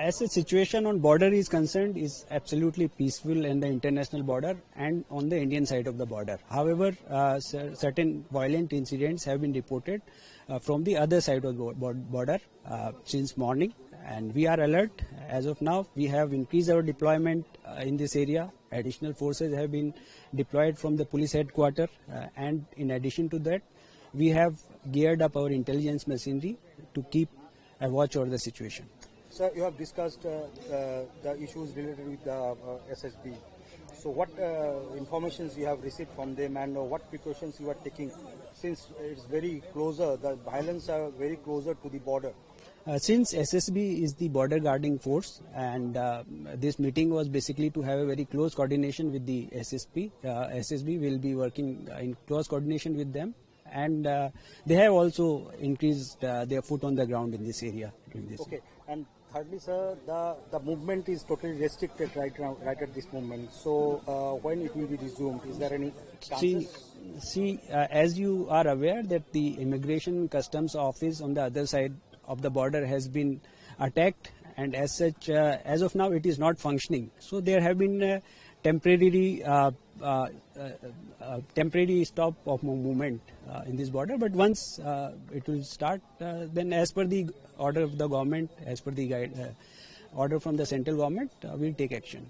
As the situation on border is concerned, is absolutely peaceful in the international border and on the Indian side of the border. However, certain violent incidents have been reported from the other side of the border since morning, and we are alert. As of now, we have increased our deployment in this area. Additional forces have been deployed from the police headquarters, and in addition to that, we have geared up our intelligence machinery to keep a watch over the situation. Sir, you have discussed the issues related with the SSB. So what informations you have received from them, and what precautions you are taking, since it's very closer, the violence are very closer to the border? Since SSB is the border guarding force, and this meeting was basically to have a very close coordination with the SSB. SSB will be working in close coordination with them, and they have also increased their foot on the ground in this area during this. Okay, and thirdly, sir, the movement is totally restricted right now, right at this moment. So when it will be resumed, is there any chances? See, as you are aware that the Immigration Customs Office on the other side of the border has been attacked, and as such, as of now, it is not functioning. So there have been temporary stop of movement in this border, but once it will start, then as per the order of the government, as per the order from the central government, we'll take action.